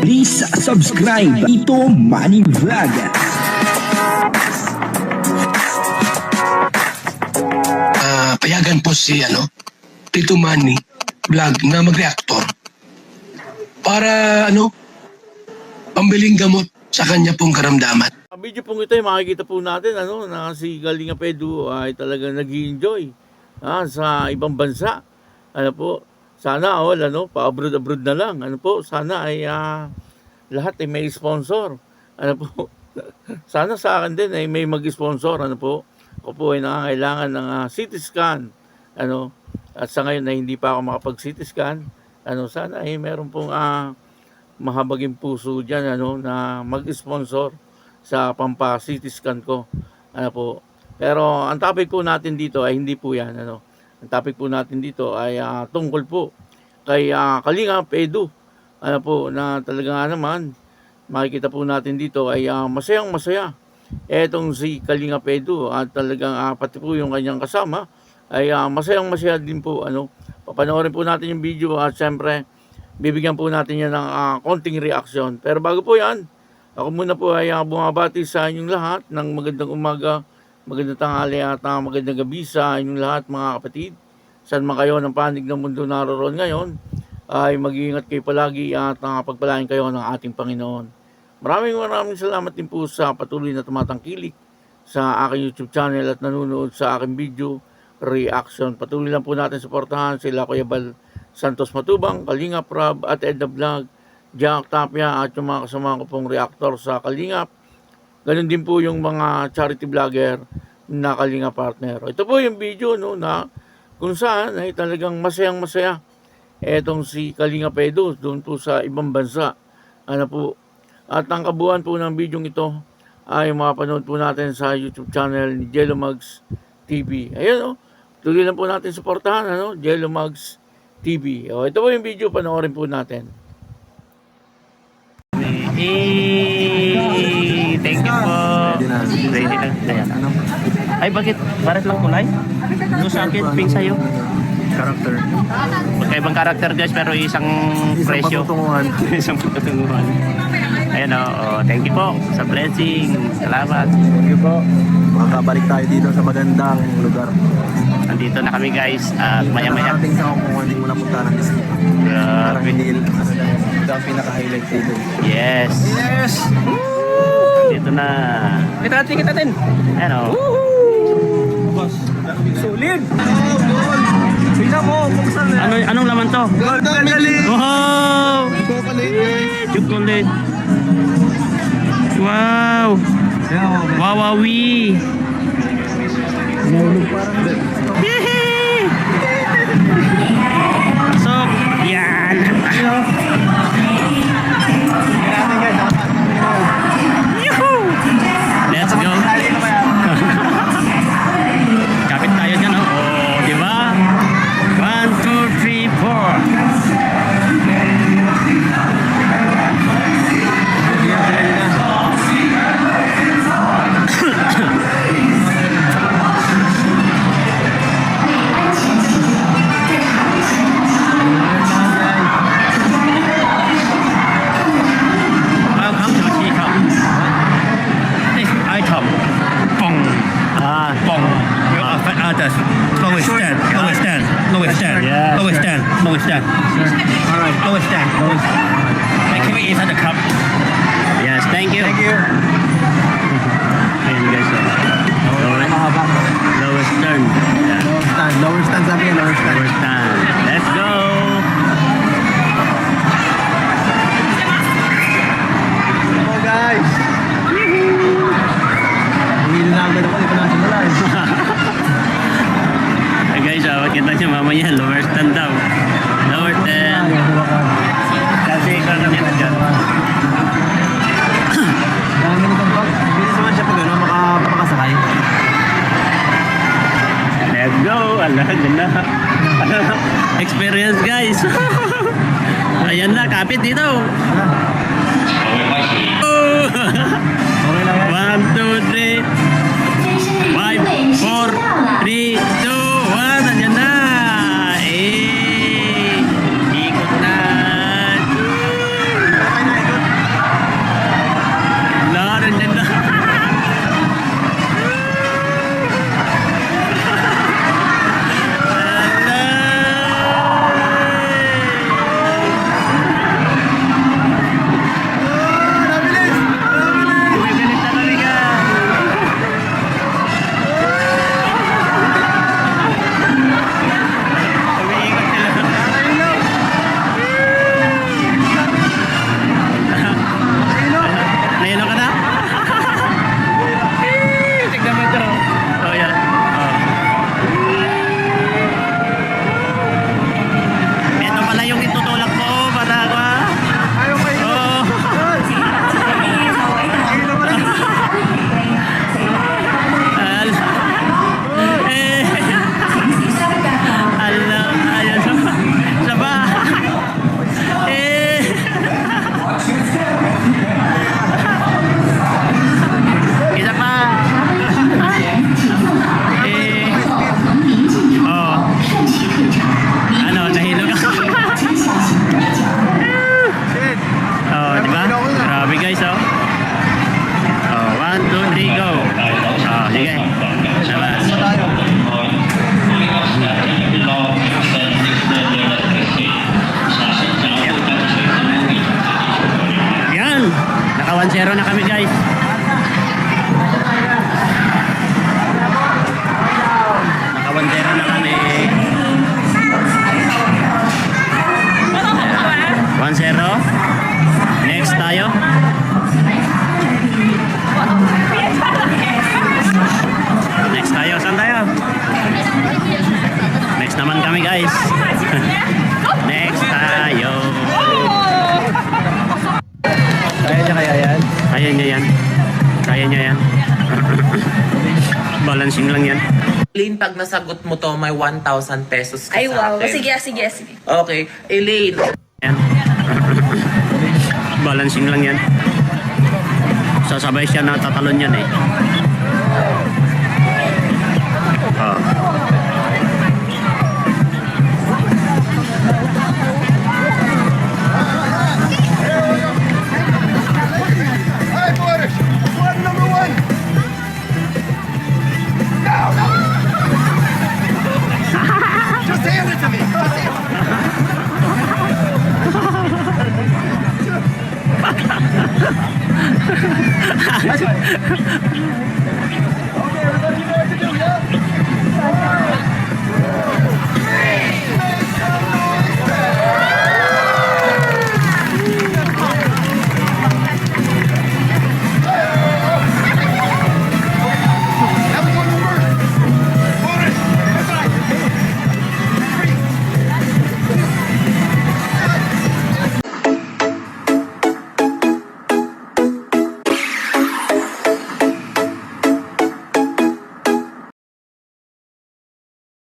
Please subscribe Tito Manny Vlog. Payagan po si Tito Manny Vlog na mag-reactor para pambiling gamot sa kanya pong karamdaman. Ang video pong ito ay makikita po natin na si Kalinga Pedro ay talagang nag-i-enjoy sa ibang bansa. Sana pa-abroad-abroad na lang. Sana ay lahat ay may sponsor. Sana sa akin din ay may mag-sponsor. Ako po ay nangangailangan ng CT scan. At sa ngayon ay hindi pa ako makapag-CT scan. Sana ay meron pong mahabaging puso dyan na mag-sponsor sa pampa-CT scan ko. Pero ang topic po natin dito ay hindi po yan. Ang topic po natin dito ay tungkol po kay Kalinga Pedro. Na talaga naman makikita po natin dito ay masayang masaya. Etong si Kalinga Pedro at talagang pati po yung kanyang kasama ay masayang masaya din po. Papanoorin po natin yung video at syempre bibigyan po natin yan ng konting reaction. Pero bago po yan, ako muna po ay bumabati sa inyong lahat ng magandang umaga, magandang tanghali at magandang gabi sa inyong lahat mga kapatid. Saan man kayo ng panig ng mundo naroon ngayon, ay mag-iingat kayo palagi at pagpalain kayo ng ating Panginoon. Maraming salamat din po sa patuloy na tumatangkilik sa aking YouTube channel at nanonood sa aking video reaction. Patuloy lang po natin suportahan sila Kuya Bal Santos Matubang, Kalinga Prab at Edna Vlog, Jack Tapia at yung mga kasama ko pong reactor sa Kalingap. Ganun din po yung mga charity vlogger na Kalinga partner. Ito po yung video na kung saan ay talagang masayang masaya etong si Kalinga Pedro doon po sa ibang bansa. At ang kabuuan po ng video ito ay mapanood po natin sa YouTube channel ni Jello Mugs TV. Ayun tuloy lang po natin suportahan Jello Mugs TV. Ito po yung video, panoorin po natin. Thank you po. Ready na. Ay, bakit? Barat lang kulay? Ito sa akin, pink sa'yo. Character. Magkaibang karakter guys, pero isang presyo. Isang patutunguhan. Ayan thank you po sa blessing. Salamat. Thank you po. Makakabalik tayo dito sa magandang lugar. Nandito na kami guys. At maya-maya. Nakarating sa kung hindi mo napunta ng Disney. Parang hindi ito ang pinaka-highlight dito. Yes. Yes! Dito na. Kita natin. Ayan Solid! Tingnan mo, buksan na. Anong laman to? Galing! Wow! Chocolate. Wow! Wawawi! Yehey! Pasok! Yan! Yuhu! Let's go! Kapit tayo dyan di ba? 1, 2, 3, 4. Lowest stand. Alright, lowest stand. Can we inside the cup? Yes, thank you. Thank you. Ayan guys. Mahaba. Lowest turn. Yeah. Lower stand sabi niya, lower stand. Lowest stand. Let's go. Hello guys. Hindi na agad ako dito na simula. Guys, kita nyo mamaya lower stand daw. Lower stand. Kasi ikaw naman na dyan. Dami nitong bag. Bilis naman siya pag makasakay. Let's go. Ganda. Experience guys. Ayan na, kapit dito. Okay lang yan. 1, 2, 3 5, 4, 3, 2, 1. Nandiyan na. Ikot na. 1-0 na kami guys. Naka 1-0 na kami. 1-0. Next tayo. Next tayo. Saan tayo? Next naman kami guys. Next tayo. Kaya niya kaya yan? Kaya niya yan. Kaya niya yan. Balancing lang yan. Elaine, pag nasagot mo to, may 1,000 pesos ka Ay, sa wow. atin. Sige, sige, sige. Okay. Elaine, Yan. Balancing lang yan. Sasabay siya na tatalon yan eh. Oh.